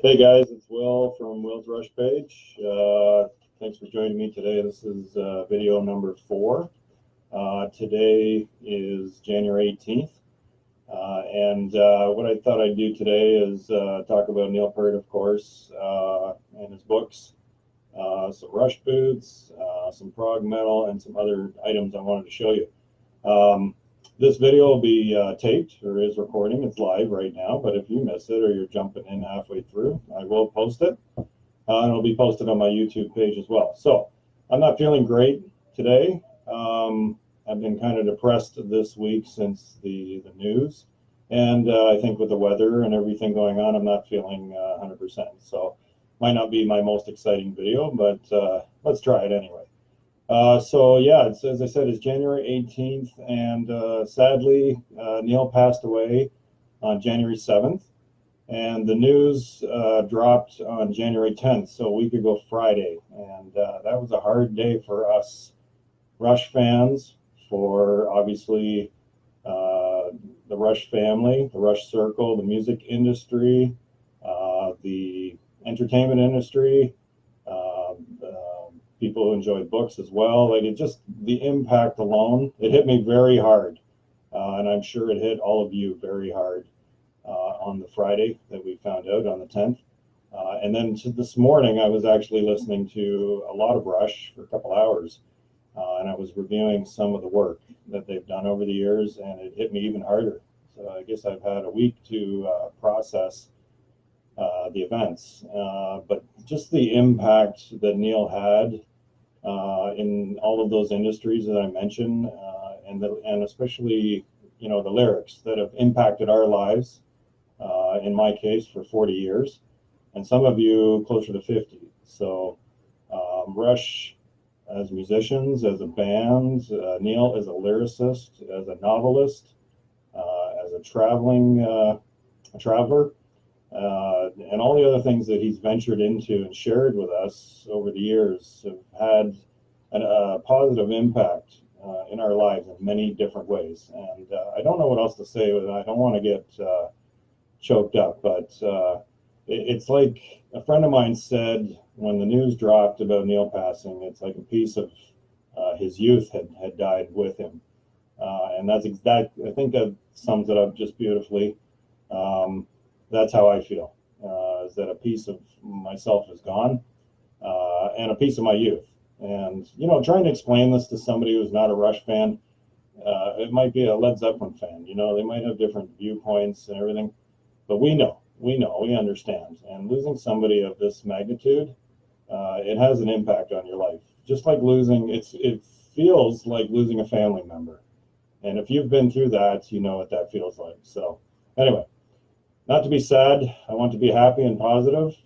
Hey guys, it's Will from Will's Rush Page. Thanks for joining me today. This is video number 4. Today is January 18th, and what I thought I'd do today is talk about Neil Peart, of course, and his books, some Rush boots, some prog metal, and some other items I wanted to show you. This video will be taped, or is recording. It's live right now, but if you miss it or you're jumping in halfway through, I will post it. And it'll be posted on my YouTube page as well. So I'm not feeling great today. I've been kind of depressed this week since the news. And I think with the weather and everything going on, I'm not feeling 100%. So might not be my most exciting video, but let's try it anyway. So yeah, as I said, it's January 18th, and sadly, Neil passed away on January 7th, and the news dropped on January 10th, so a week ago Friday, and that was a hard day for us Rush fans, for obviously the Rush family, the Rush circle, the music industry, the entertainment industry, people who enjoy books as well. Like, it just, the impact alone, it hit me very hard. And I'm sure it hit all of you very hard on the Friday that we found out on the 10th. And then this morning, I was actually listening to a lot of Rush for a couple hours. And I was reviewing some of the work that they've done over the years, and it hit me even harder. So I guess I've had a week to process the events. But just the impact that Neil had in all of those industries that I mentioned, and especially, the lyrics that have impacted our lives, in my case for 40 years, and some of you closer to 50. So Rush as musicians, as a band, Neil as a lyricist, as a novelist, as a traveler, and all the other things that he's ventured into and shared with us over the years have had a positive impact in our lives in many different ways. And I don't know what else to say with it. I don't want to get choked up, but it's like a friend of mine said when the news dropped about Neil passing, it's like a piece of his youth had died with him. And that's I think that sums it up just beautifully. That's how I feel, is that a piece of myself is gone, and a piece of my youth. And, trying to explain this to somebody who's not a Rush fan, it might be a Led Zeppelin fan, they might have different viewpoints and everything, but we understand. And losing somebody of this magnitude, it has an impact on your life. Just like it feels like losing a family member. And if you've been through that, you know what that feels like. So anyway, not to be sad, I want to be happy and positive.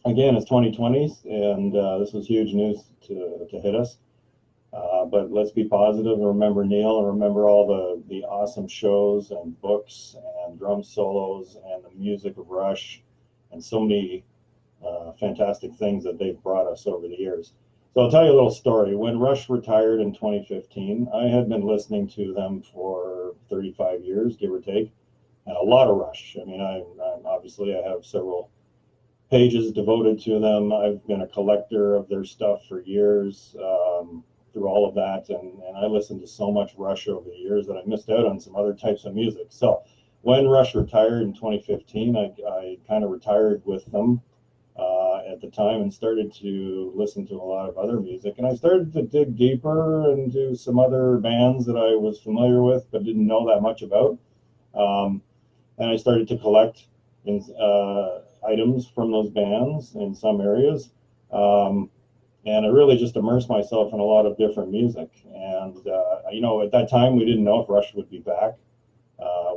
Again, it's 2020, and this was huge news to hit us. But let's be positive and remember Neil, and remember all the awesome shows and books and drum solos and the music of Rush, and so many fantastic things that they've brought us over the years. So I'll tell you a little story. When Rush retired in 2015, I had been listening to them for 35 years, give or take. And a lot of Rush. I mean, I obviously have several pages devoted to them. I've been a collector of their stuff for years, through all of that, and I listened to so much Rush over the years that I missed out on some other types of music. So when Rush retired in 2015, I kind of retired with them at the time and started to listen to a lot of other music. And I started to dig deeper into some other bands that I was familiar with but didn't know that much about. And I started to collect items from those bands in some areas. And I really just immersed myself in a lot of different music. And, at that time, we didn't know if Rush would be back.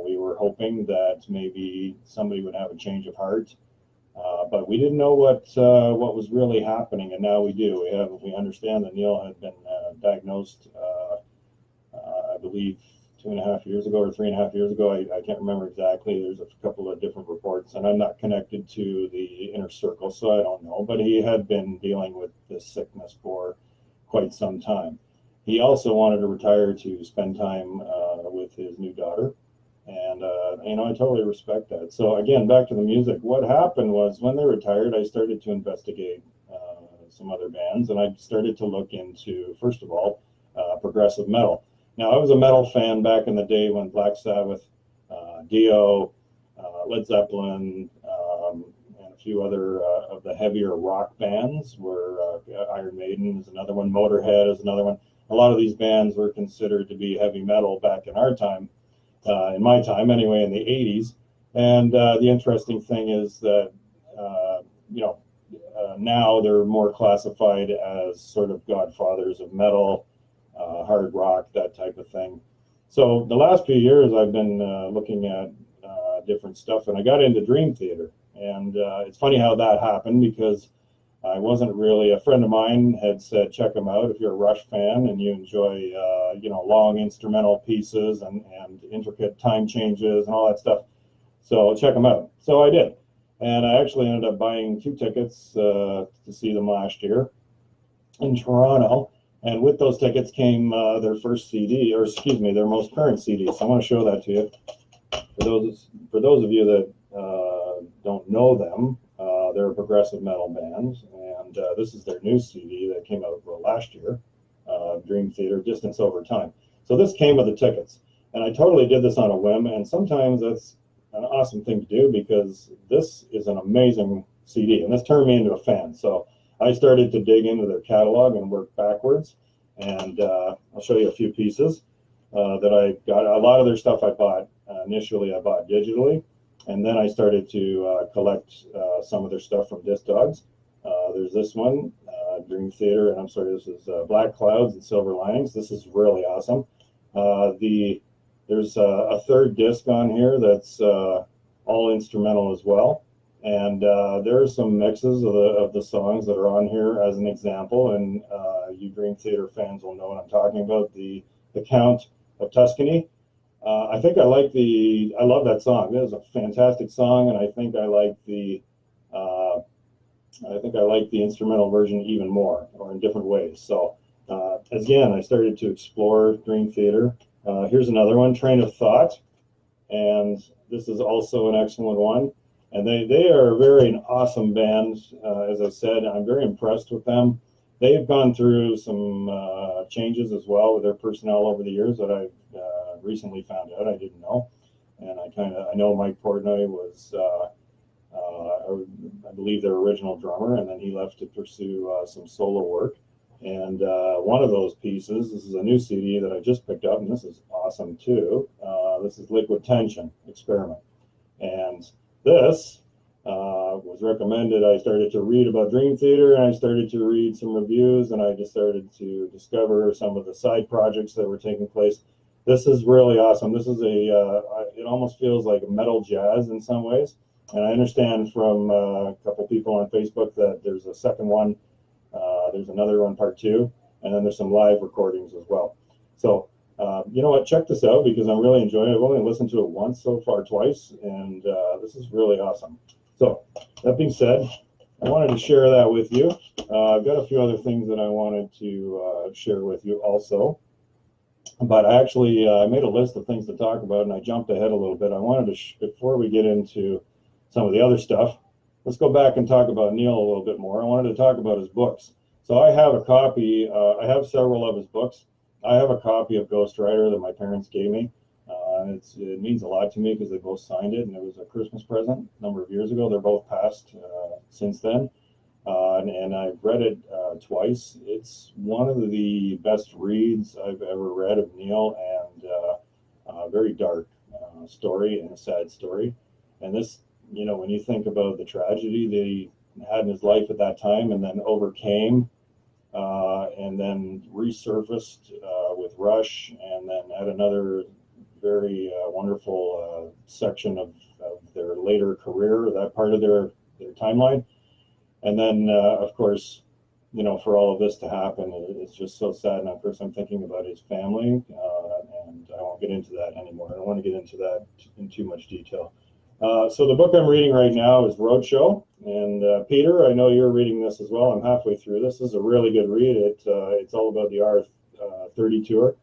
We were hoping that maybe somebody would have a change of heart. But we didn't know what was really happening, and now we do. We understand that Neil had been diagnosed, I believe, 2.5 years ago or 3.5 years ago. I can't remember exactly. There's a couple of different reports, and I'm not connected to the inner circle, so I don't know. But he had been dealing with this sickness for quite some time. He also wanted to retire to spend time with his new daughter, And I totally respect that. So again, back to the music. What happened was when they retired, I started to investigate some other bands, and I started to look into, first of all, progressive metal. Now, I was a metal fan back in the day when Black Sabbath, Dio, Led Zeppelin, and a few other of the heavier rock bands were, Iron Maiden is another one, Motorhead is another one. A lot of these bands were considered to be heavy metal back in our time, in my time anyway, in the 80s. And the interesting thing is that, now they're more classified as sort of godfathers of metal, hard rock, that type of thing. So the last few years I've been looking at different stuff, and I got into Dream Theater. And it's funny how that happened, because I wasn't really, a friend of mine had said, check them out if you're a Rush fan and you enjoy, long instrumental pieces and intricate time changes and all that stuff. So check them out. So I did. And I actually ended up buying 2 tickets to see them last year in Toronto. And with those tickets came their first CD, or excuse me, their most current CD. So I want to show that to you. For those of you that don't know them, they're a progressive metal band, and this is their new CD that came out last year, Dream Theater, Distance Over Time. So this came with the tickets, and I totally did this on a whim, and sometimes that's an awesome thing to do, because this is an amazing CD, and this turned me into a fan. So I started to dig into their catalog and work backwards, and I'll show you a few pieces that I got. A lot of their stuff I bought initially, I bought digitally, and then I started to collect some of their stuff from Disc Dogs. There's this one, Dream Theater, and I'm sorry, this is Black Clouds and Silver Linings. This is really awesome. There's a third disc on here that's all instrumental as well. And there are some mixes of the songs that are on here as an example, and you Dream Theater fans will know what I'm talking about. The Count of Tuscany. I think I love that song. That is a fantastic song, and I think I like the instrumental version even more, or in different ways. So again, I started to explore Dream Theater. Here's another one, Train of Thought, and this is also an excellent one. And they are a very awesome band. As I said, I'm very impressed with them. They've gone through some changes as well with their personnel over the years that I've recently found out I didn't know. And I know Mike Portnoy was, I believe, their original drummer, and then he left to pursue some solo work. And one of those pieces, this is a new CD that I just picked up, and this is awesome too. This is Liquid Tension Experiment. And this was recommended. I started to read about Dream Theater, and I started to read some reviews, and I just started to discover some of the side projects that were taking place. This is really awesome. This is it almost feels like metal jazz in some ways. And I understand from a couple people on Facebook that there's a second one. There's another one, part 2, and then there's some live recordings as well. So, you know what? Check this out, because I'm really enjoying it. I've only listened to it once so far, twice, and this is really awesome. So, that being said, I wanted to share that with you. I've got a few other things that I wanted to share with you also. But I actually made a list of things to talk about, and I jumped ahead a little bit. I wanted to, before we get into some of the other stuff, let's go back and talk about Neil a little bit more. I wanted to talk about his books. So I have a copy, I have several of his books. I have a copy of Ghost Rider that my parents gave me. It means a lot to me because they both signed it, and it was a Christmas present a number of years ago. They're both passed since then. And I've read it twice. It's one of the best reads I've ever read of Neil, and a very dark story and a sad story. And this, when you think about the tragedy that he had in his life at that time, and then overcame, and then resurfaced with Rush, and then had another very wonderful section of their later career, that part of their timeline. And then, of course, for all of this to happen, it's just so sad. And of course, I'm thinking about his family, and I won't get into that anymore. I don't want to get into that in too much detail. So the book I'm reading right now is Roadshow. And Peter, I know you're reading this as well. I'm halfway through. This is a really good read. It's all about the R30 tour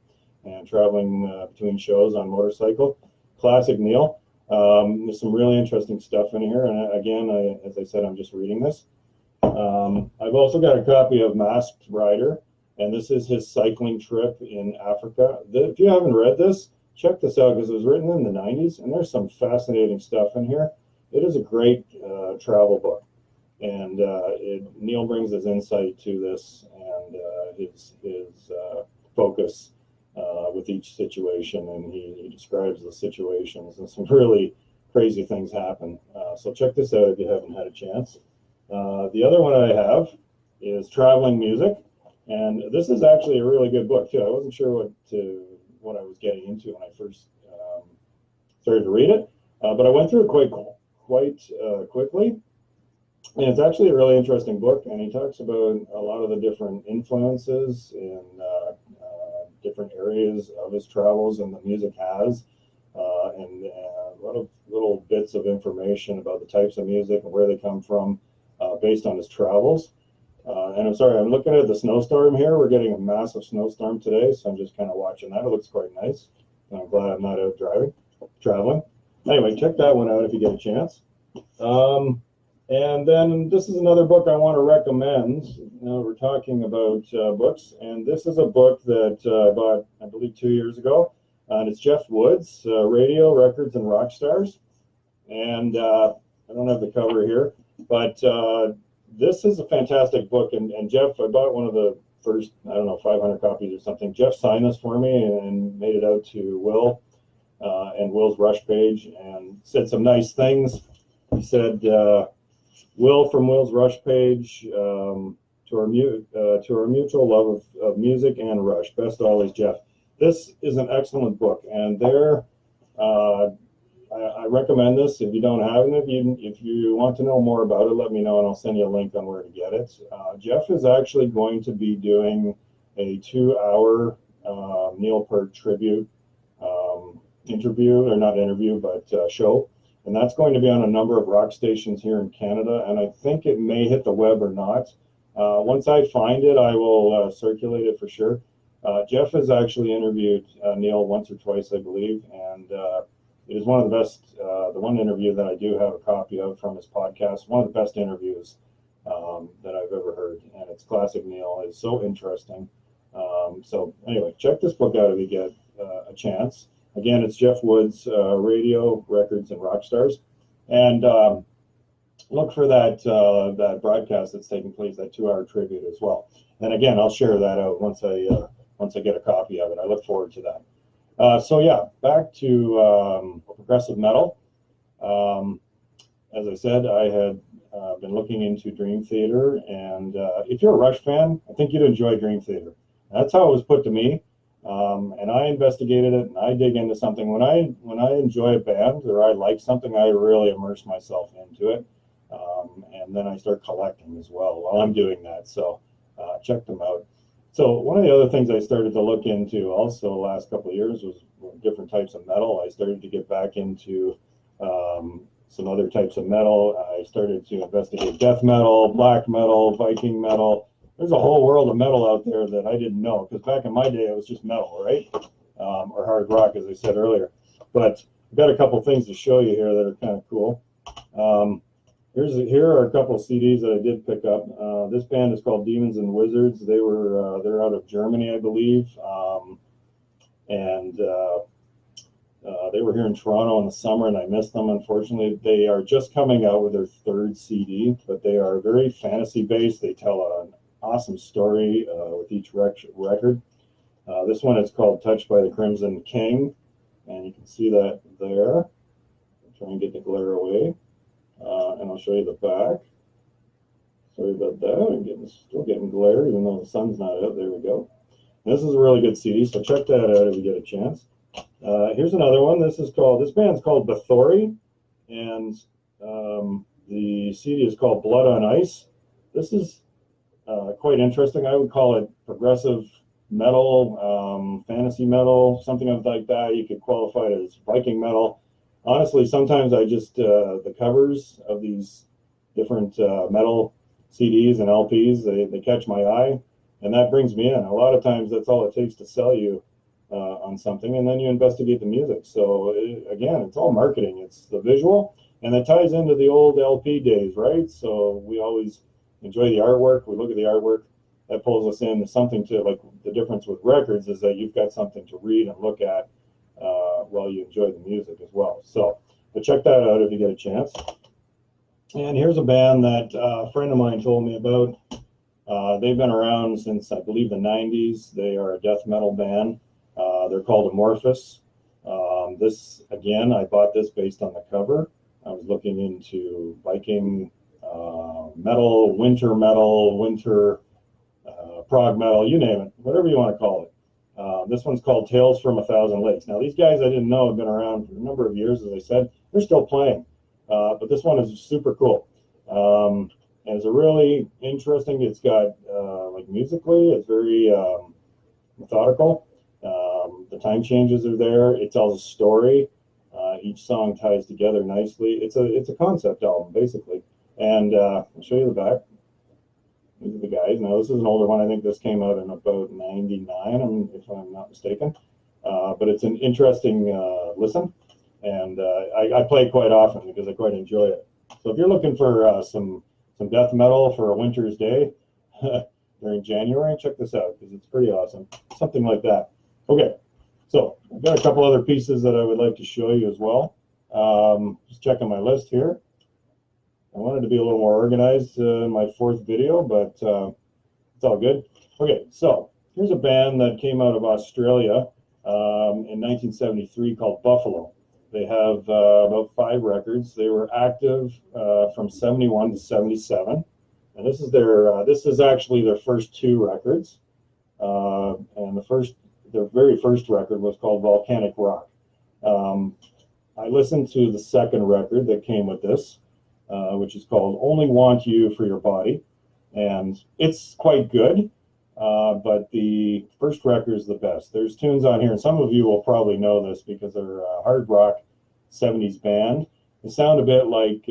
and traveling between shows on motorcycle. classic Neil. There's some really interesting stuff in here, and again, as I said, I'm just reading this. I've also got a copy of Masked Rider, and this is his cycling trip in Africa. If you haven't read this, check this out, because it was written in the 90s, and there's some fascinating stuff in here. It is a great travel book, and Neil brings his insight to this, and his focus with each situation, and he describes the situations, and some really crazy things happen. So check this out if you haven't had a chance. The other one I have is Traveling Music, and this is actually a really good book too. I wasn't sure what I was getting into when I first started to read it, but I went through it quite quickly, and it's actually a really interesting book. And he talks about a lot of the different influences in different areas of his travels, and the music has, and a lot of little bits of information about the types of music and where they come from, based on his travels. And I'm sorry, I'm looking at the snowstorm here. We're getting a massive snowstorm today, so I'm just kind of watching that. It looks quite nice. And I'm glad I'm not out traveling. Anyway, check that one out if you get a chance. And then this is another book I want to recommend. Now we're talking about books, and this is a book that I bought, I believe, 2 years ago, and it's Jeff Wood's Radio, Records, and Rock Stars. And I don't have the cover here, but this is a fantastic book. And Jeff, I bought one of the first, I don't know, 500 copies or something. Jeff signed this for me and made it out to Will and Will's Rush page, and said some nice things. He said, Will from Will's Rush page, to our mutual love of music and Rush. Best always, Jeff. This is an excellent book, and I recommend this. If you don't have it, if you want to know more about it, let me know, and I'll send you a link on where to get it. Jeff is actually going to be doing a 2-hour Neil Peart tribute interview, or not interview, but show. And that's going to be on a number of rock stations here in Canada, and I think it may hit the web or not. Once I find it, I will circulate it for sure. Jeff has actually interviewed Neil once or twice, I believe, and it is one of the best, the one interview that I do have a copy of from his podcast, one of the best interviews that I've ever heard, and it's classic Neil. It's so interesting. So anyway, check this book out if you get a chance. Again, it's Jeff Wood's Radio, Records, and Rock Stars. And look for that broadcast that's taking place, that 2-hour tribute as well. And again, I'll share that out once I get a copy of it. I look forward to that. So yeah, back to progressive metal. As I said, I had been looking into Dream Theater, and if you're a Rush fan, I think you'd enjoy Dream Theater. That's how it was put to me. And I investigated it, and I dig into something. When I enjoy a band, or I like something, I really immerse myself into it. And then I start collecting as well while I'm doing that. So check them out. So one of the other things I started to look into also the last couple of years was different types of metal. I started to get back into some other types of metal. I started to investigate death metal, black metal, Viking metal. There's a whole world of metal out there that I didn't know, because back in my day it was just metal, right? Or hard rock, as I said earlier. But I've got a couple things to show you here that are kind of cool. Here are a couple of CDs that I did pick up. This band is called Demons and Wizards. They're out of Germany, I believe, and they were here in Toronto in the summer, and I missed them, unfortunately. They are just coming out with their 3rd CD, but they are very fantasy based. They tell an awesome story with each record. This one is called Touched by the Crimson King, and you can see that there. I'll try and get the glare away. And I'll show you the back. Sorry about that. I'm still getting glare, even though the sun's not out. There we go. And this is a really good CD, so check that out if you get a chance. Here's another one. This band's called Bathory, and the CD is called Blood on Ice. This is quite interesting. I would call it progressive metal, fantasy metal, something like that. You could qualify it as Viking metal. Honestly, sometimes I just, the covers of these different metal CDs and LPs, they catch my eye, and that brings me in. A lot of times that's all it takes to sell you on something, and then you investigate the music. So again, it's all marketing. It's the visual, and it ties into the old LP days, right? So we always enjoy the artwork. We look at the artwork. That pulls us in something to, like, the difference with records is that you've got something to read and look at while you enjoy the music as well. So, but check that out if you get a chance. And here's a band that a friend of mine told me about. They've been around since, I believe, the 90s. They are a death metal band. They're called Amorphous. This, again, I bought this based on the cover. I was looking into Viking metal, winter prog metal, you name it, whatever you want to call it. This one's called Tales from a Thousand Lakes. Now, these guys I didn't know have been around for a number of years, as I said. They're still playing, but this one is super cool. And it's a really interesting, it's got, like, musically, it's very methodical. The time changes are there. It tells a story. Each song ties together nicely. It's a concept album, basically. And I'll show you the back. These are the guys. Now, this is an older one. I think this came out in about 99, if I'm not mistaken. But it's an interesting listen. And I play it quite often because I quite enjoy it. So if you're looking for some death metal for a winter's day during January, check this out because it's pretty awesome. Something like that. Okay, so I've got a couple other pieces that I would like to show you as well. Just checking my list here. I wanted to be a little more organized in my fourth video, but it's all good. Okay, so here's a band that came out of Australia in 1973 called Buffalo. They have about 5 records. They were active from 71 to 77, and this is actually their first 2 records. And their very first record was called Volcanic Rock. I listened to the second record that came with this, which is called Only Want You for Your Body, and it's quite good. But the first record is the best. There's tunes on here, and some of you will probably know this because they're a hard rock 70s band. They sound a bit like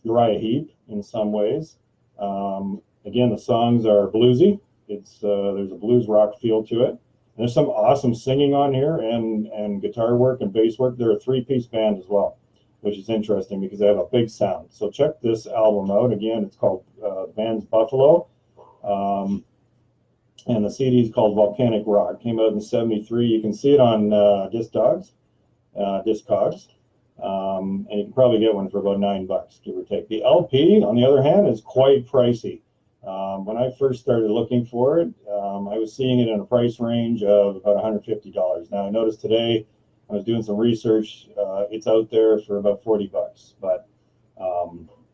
Uriah Heep in some ways. Again, the songs are bluesy. There's a blues rock feel to it. And there's some awesome singing on here and guitar work and bass work. They're a 3-piece band as well, which is interesting because they have a big sound. So check this album out. Again, it's called the band's Buffalo. And the CD is called Volcanic Rock. Came out in 73. You can see it on Discogs. And you can probably get one for about $9, give or take. The LP, on the other hand, is quite pricey. When I first started looking for it, I was seeing it in a price range of about $150. Now, I noticed today, I was doing some research, it's out there for about $40. But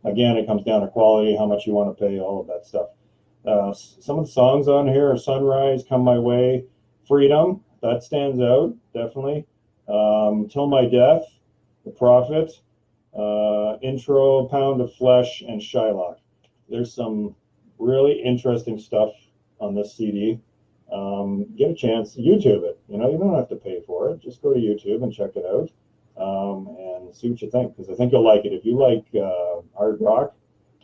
again, it comes down to quality, how much you want to pay, all of that stuff. Some of the songs on here are Sunrise, Come My Way, Freedom, that stands out, definitely. Till My Death, The Prophet, Intro, Pound of Flesh, and Shylock. There's some really interesting stuff on this CD. Get a chance, YouTube it. You don't have to pay for it. Just go to YouTube and check it out and see what you think, because I think you'll like it. If you like hard rock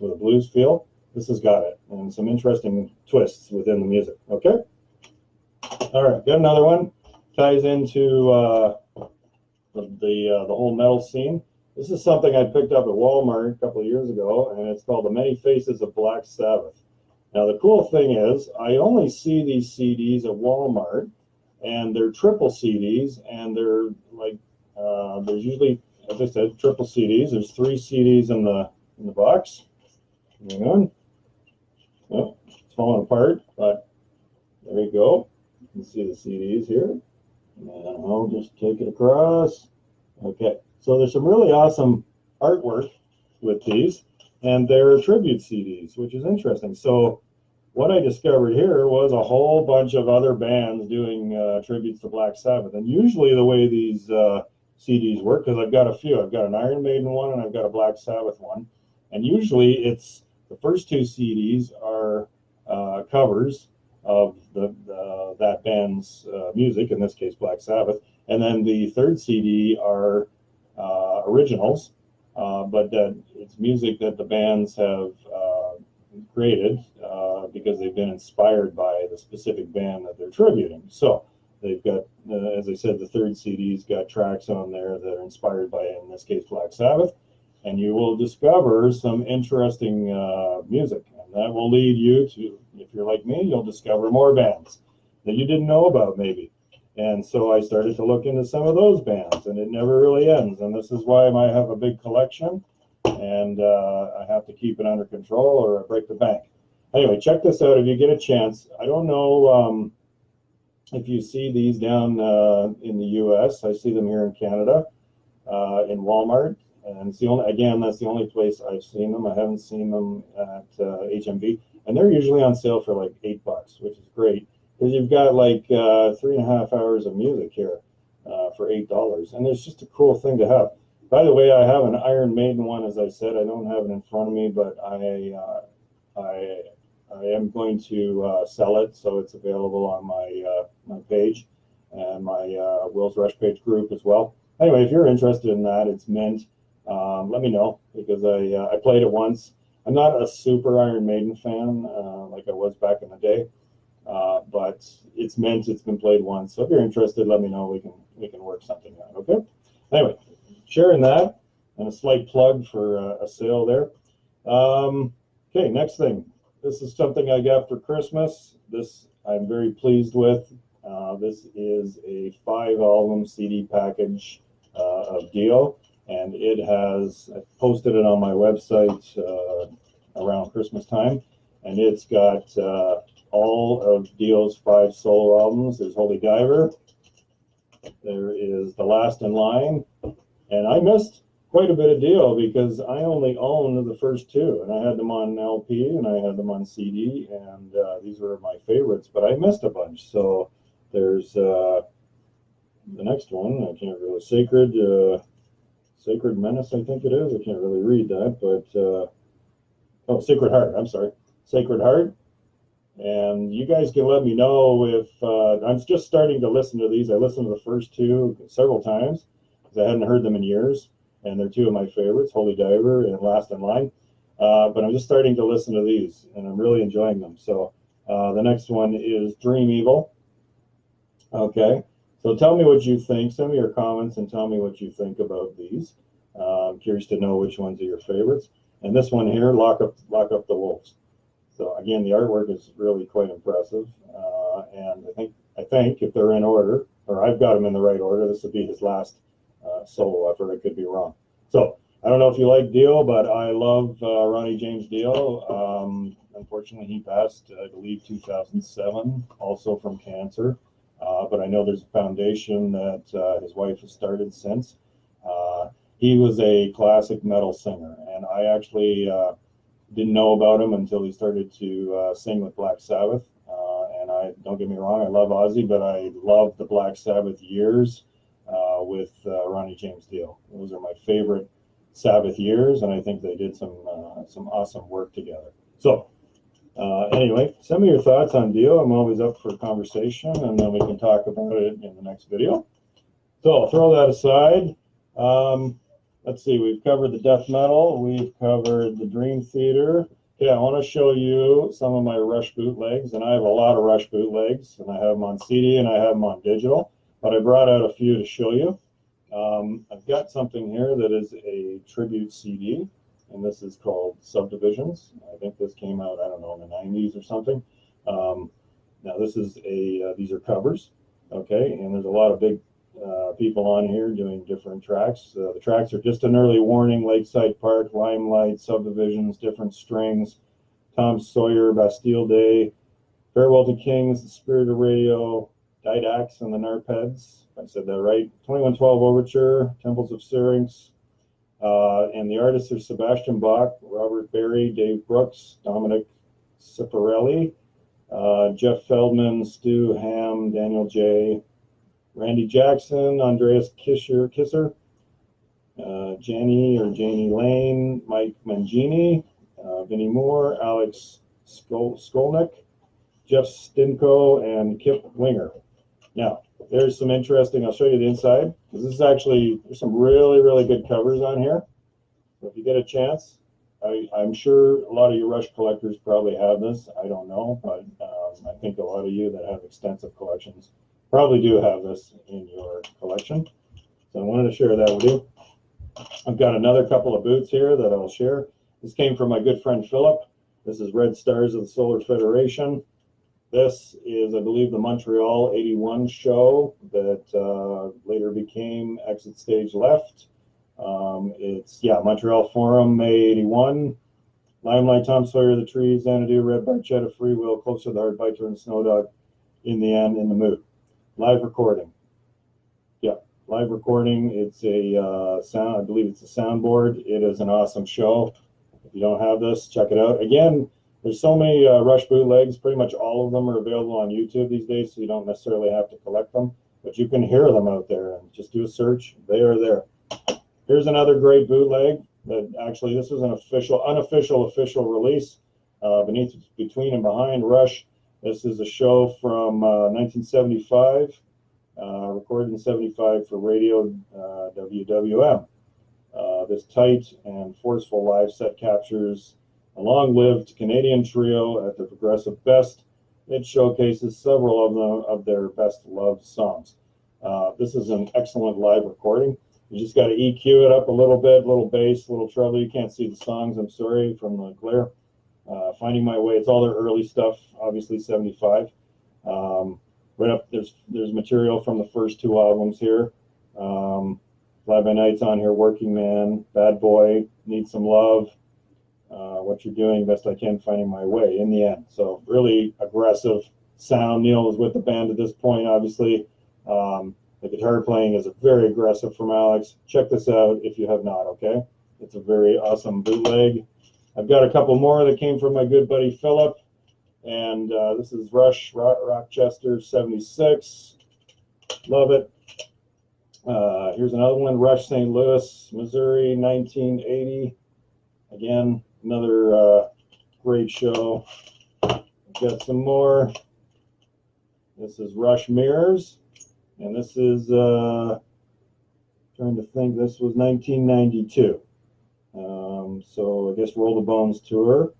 with a blues feel, this has got it, and some interesting twists within the music. Okay? All right, got another one. Ties into the whole metal scene. This is something I picked up at Walmart a couple of years ago, and it's called The Many Faces of Black Sabbath. Now, the cool thing is, I only see these CDs at Walmart, and they're triple CDs, and they're like, there's usually, as I said, triple CDs. There's 3 CDs in the box. Hang on. Oh, it's falling apart, but there you go. You can see the CDs here. And I'll just take it across. Okay, so there's some really awesome artwork with these, and they're tribute CDs, which is interesting. So what I discovered here was a whole bunch of other bands doing tributes to Black Sabbath. And usually the way these CDs work, because I've got a few. I've got an Iron Maiden one and I've got a Black Sabbath one. And usually it's the first 2 CDs are covers of that band's music, in this case Black Sabbath, and then the 3rd CD are originals, but it's music that the bands have created because they've been inspired by the specific band that they're tributing. So They've got, as I said, the third CD's got tracks on there that are inspired by, in this case, Black Sabbath. And you will discover some interesting music. And that will lead you to, if you're like me, you'll discover more bands that you didn't know about maybe. And so I started to look into some of those bands, and it never really ends. And this is why I have a big collection, and I have to keep it under control or I break the bank. Anyway, check this out if you get a chance. I don't know if you see these down in the U.S. I see them here in Canada in Walmart. And it's the only, again, that's the only place I've seen them. I haven't seen them at HMV. And they're usually on sale for like $8, which is great. Because you've got like 3.5 hours of music here for $8. And it's just a cool thing to have. By the way, I have an Iron Maiden one, as I said. I don't have it in front of me, but I am going to sell it. So it's available on my page and my Will's Rush page group as well. Anyway, if you're interested in that, it's mint. Let me know, because I played it once. I'm not a super Iron Maiden fan like I was back in the day, but it's meant, it's been played once. So if you're interested, let me know. We can work something out. Okay. Anyway, sharing that, and a slight plug for a sale there. Okay, next thing. This is something I got for Christmas. This I'm very pleased with. This is a 5-album CD package of Dio. And it has, I posted it on my website around Christmas time, and it's got all of Dio's 5 solo albums. There's Holy Diver, there is The Last in Line, and I missed quite a bit of Dio because I only owned the first 2, and I had them on LP and I had them on CD, and these were my favorites, but I missed a bunch. So there's the next one, I can't really, Sacred Menace, I think it is. I can't really read that, but oh, Sacred Heart. I'm sorry, Sacred Heart. And you guys can let me know if I'm just starting to listen to these. I listened to the first 2 several times because I hadn't heard them in years, and they're 2 of my favorites, Holy Diver and Last in Line. But I'm just starting to listen to these, and I'm really enjoying them. So the next one is Dream Evil. Okay. So tell me what you think. Send me your comments and tell me what you think about these. I'm curious to know which ones are your favorites. And this one here, Lock Up the Wolves. So again, the artwork is really quite impressive. And I think if they're in order, or I've got them in the right order, this would be his last solo effort. I could be wrong. So I don't know if you like Dio, but I love Ronnie James Dio. Unfortunately, he passed, I believe, 2007, also from cancer. But I know there's a foundation that his wife has started since. He was a classic metal singer, and I actually didn't know about him until he started to sing with Black Sabbath. And I don't get me wrong, I love Ozzy, but I love the Black Sabbath years with Ronnie James Dio. Those are my favorite Sabbath years, and I think they did some awesome work together. So anyway, send me your thoughts on Dio. I'm always up for conversation, and then we can talk about it in the next video. So I'll throw that aside. Let's see, we've covered the death metal. We've covered the Dream Theater. Okay, I want to show you some of my Rush bootlegs, and I have a lot of Rush bootlegs, and I have them on CD and I have them on digital, but I brought out a few to show you. I've got something here that is a tribute CD, and this is called Subdivisions. I think this came out, I don't know, in the 90s or something. Now this is these are covers, okay, and there's a lot of big people on here doing different tracks. The tracks are Just an Early Warning, Lakeside Park, Limelight, Subdivisions, Different Strings, Tom Sawyer, Bastille Day, Farewell to Kings, The Spirit of Radio, Didax and the Narpeds, if I said that right, 2112 Overture, Temples of Syrinx, and the artists are Sebastian Bach, Robert Barry, Dave Brooks, Dominic Cifarelli, Jeff Feldman, Stu Ham, Daniel J., Randy Jackson, Andreas Kisser, Janie Lane, Mike Mangini, Vinnie Moore, Alex Skolnick, Jeff Stinko, and Kip Winger. Now, there's some interesting, I'll show you the inside, because this is actually, there's some really, really good covers on here. So if you get a chance, I'm sure a lot of you Rush collectors probably have this. I don't know, but I think a lot of you that have extensive collections probably do have this in your collection. So I wanted to share that with you. I've got another couple of boots here that I'll share. This came from my good friend Philip. This is Red Stars of the Solar Federation. This is, I believe, the Montreal 81 show that later became Exit Stage Left. It's, yeah, Montreal Forum, May 81. Limelight, Tom Sawyer, The Trees, Xanadu, Red Barchetta, Free Will, Closer to the Hard Biter, and Snow Dog, In the End, In the Mood. Live recording. Yeah, live recording. It's a sound, I believe it's a soundboard. It is an awesome show. If you don't have this, check it out. Again, there's so many Rush bootlegs. Pretty much all of them are available on YouTube these days, so you don't necessarily have to collect them. But you can hear them out there, and just do a search. They are there. Here's another great bootleg. That actually, this is an unofficial release. Between and Behind Rush. This is a show from 1975, recorded in 75 for radio WWM. This tight and forceful live set captures a long-lived Canadian trio at their progressive best. It showcases several of their best-loved songs. This is an excellent live recording. You just got to EQ it up a little bit, little bass, little treble. You can't see the songs, I'm sorry, from the glare. Finding My Way, it's all their early stuff, obviously 75. Right up, there's material from the first two albums here. Fly By Night's on here, Working Man, Bad Boy, Need Some Love, What You're Doing, Best I Can, Finding My Way, In the End. So really aggressive sound. Neil was with the band at this point, obviously. The guitar playing is very aggressive from Alex. Check this out if you have not, okay? It's a very awesome bootleg. I've got a couple more that came from my good buddy Philip. And this is Rush, Rochester 76. Love it. Here's another one, Rush St. Louis, Missouri 1980. Again, another great show. I've got some more. This is Rush Mirrors. And this is, trying to think, this was 1992. So I guess Roll the Bones tour,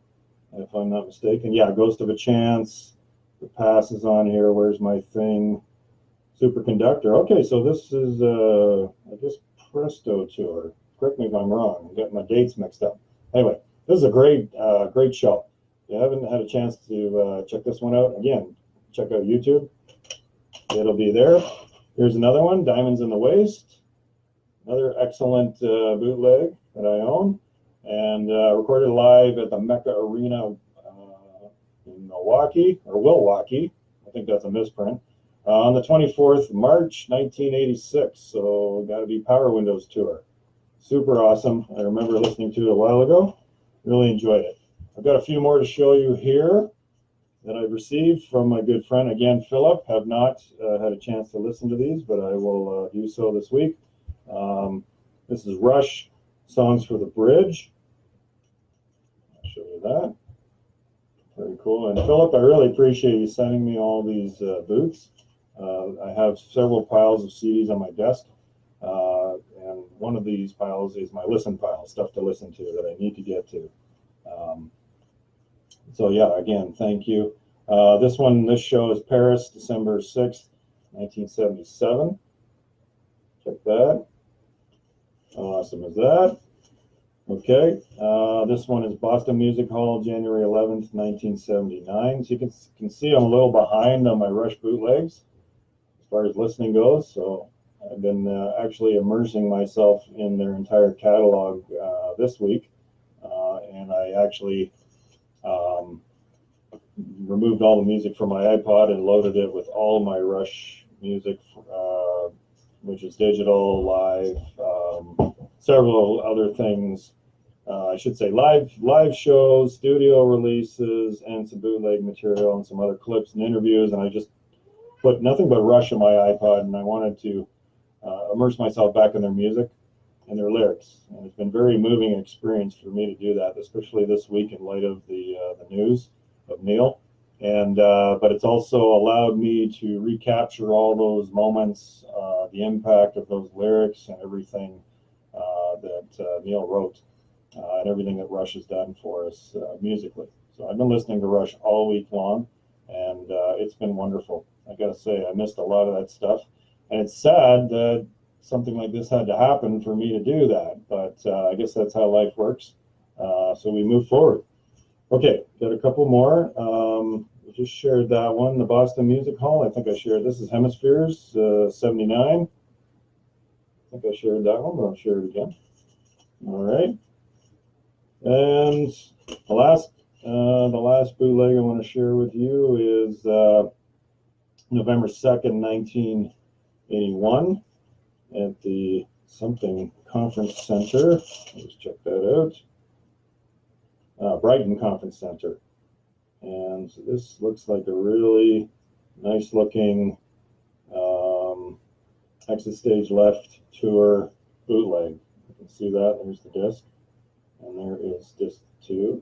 if I'm not mistaken. Yeah, Ghost of a Chance. The Pass is on here. Where's my thing? Superconductor. Okay, so this is, I guess, Presto tour. Correct me if I'm wrong. I'm getting my dates mixed up. Anyway, this is a great show. If you haven't had a chance to check this one out, again, check out YouTube. It'll be there. Here's another one, Diamonds in the Waist. Another excellent bootleg that I own. And recorded live at the Mecca Arena in Milwaukee, or Milwaukee. I think that's a misprint. On the 24th March, 1986. So got to be Power Windows tour. Super awesome. I remember listening to it a while ago. Really enjoyed it. I've got a few more to show you here that I've received from my good friend, again, Philip. Have not had a chance to listen to these, but I will do so this week. This is Rush, Songs for the Bridge. I'll show you that. Very cool. And Philip, I really appreciate you sending me all these boots. I have several piles of CDs on my desk. And one of these piles is my listen pile, stuff to listen to that I need to get to. So yeah, again, thank you. This show is Paris, December 6th, 1977. Check that. How awesome is that? Okay. This one is Boston Music Hall, January 11th, 1979. So you can see I'm a little behind on my Rush bootlegs as far as listening goes. So I've been actually immersing myself in their entire catalog this week. And I actually removed all the music from my iPod and loaded it with all my Rush music, which is digital, live, several other things. I should say live shows, studio releases, and some bootleg material and some other clips and interviews. And I just put nothing but Rush on my iPod, and I wanted to immerse myself back in their music and their lyrics. And it's been a very moving experience for me to do that, especially this week in light of the news of Neil. And but it's also allowed me to recapture all those moments, the impact of those lyrics and everything that Neil wrote, and everything that Rush has done for us musically. So I've been listening to Rush all week long, and it's been wonderful. I gotta say, I missed a lot of that stuff, and it's sad that something like this had to happen for me to do that. But I guess that's how life works. So we move forward. Okay, got a couple more. I just shared that one, the Boston Music Hall. I think I shared, this is Hemispheres, 79. I think I shared that one, but I'll share it again. All right. And the last bootleg I want to share with you is November 2nd, 1981 at the something conference center. Let's check that out. Brighton Conference Center. And this looks like a really nice looking Exit Stage Left tour bootleg. You can see that. There's the disc. And there is disc 2.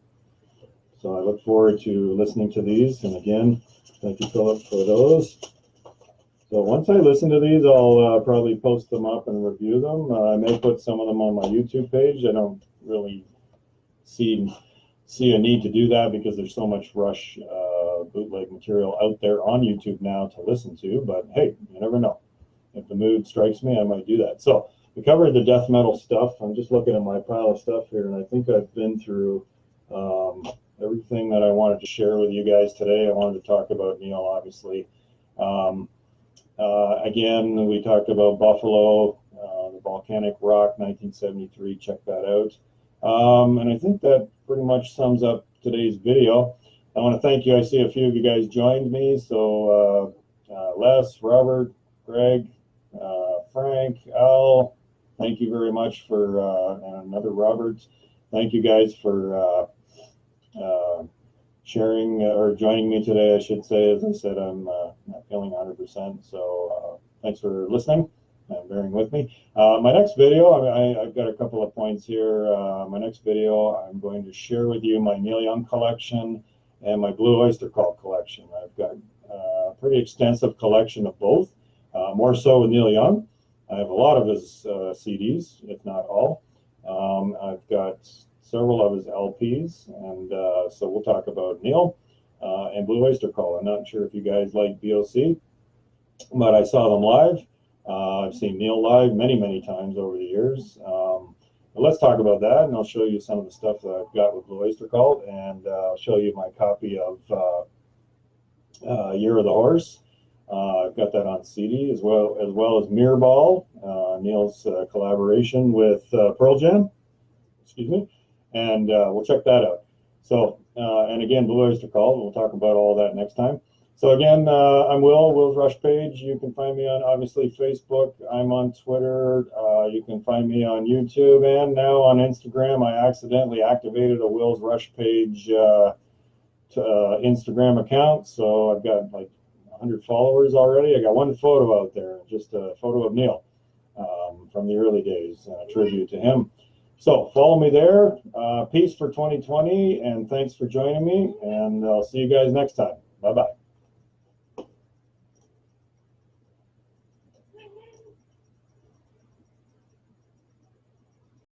So I look forward to listening to these. And again, thank you, Philip, for those. So once I listen to these, I'll probably post them up and review them. I may put some of them on my YouTube page. I don't really see a need to do that because there's so much Rush bootleg material out there on YouTube now to listen to. But hey, you never know. If the mood strikes me, I might do that. So we covered the death metal stuff. I'm just looking at my pile of stuff here, and I think I've been through everything that I wanted to share with you guys today. I wanted to talk about Neil, obviously. Again, we talked about Buffalo, the Volcanic Rock, 1973. Check that out. And I think that pretty much sums up today's video. I want to thank you. I see a few of you guys joined me. So Les, Robert, Greg, Frank, Al, thank you very much for, and another Robert. Thank you guys for sharing or joining me today, I should say. As I said, I'm not feeling 100%. So thanks for listening and bearing with me. My next video, I've got a couple of points here. My next video, I'm going to share with you my Neil Young collection and my Blue Oyster Cult collection. I've got a pretty extensive collection of both, more so with Neil Young. I have a lot of his CDs, if not all. I've got several of his LPs, and so we'll talk about Neil and Blue Oyster Cult. I'm not sure if you guys like BOC, but I saw them live. I've seen Neil live many, many times over the years. But let's talk about that, and I'll show you some of the stuff that I've got with Blue Oyster Cult, and I'll show you my copy of Year of the Horse. I've got that on CD, as well as Mirrorball, Neil's collaboration with Pearl Jam. Excuse me. And we'll check that out. So, and again, Blue Oyster Cult, we'll talk about all that next time. So again, I'm Will's Rush Page. You can find me on, obviously, Facebook. I'm on Twitter. You can find me on YouTube and now on Instagram. I accidentally activated a Will's Rush Page Instagram account. So I've got like 100 followers already. I got one photo out there, just a photo of Neil from the early days, a tribute to him. So follow me there. Peace for 2020, and thanks for joining me, and I'll see you guys next time. Bye-bye.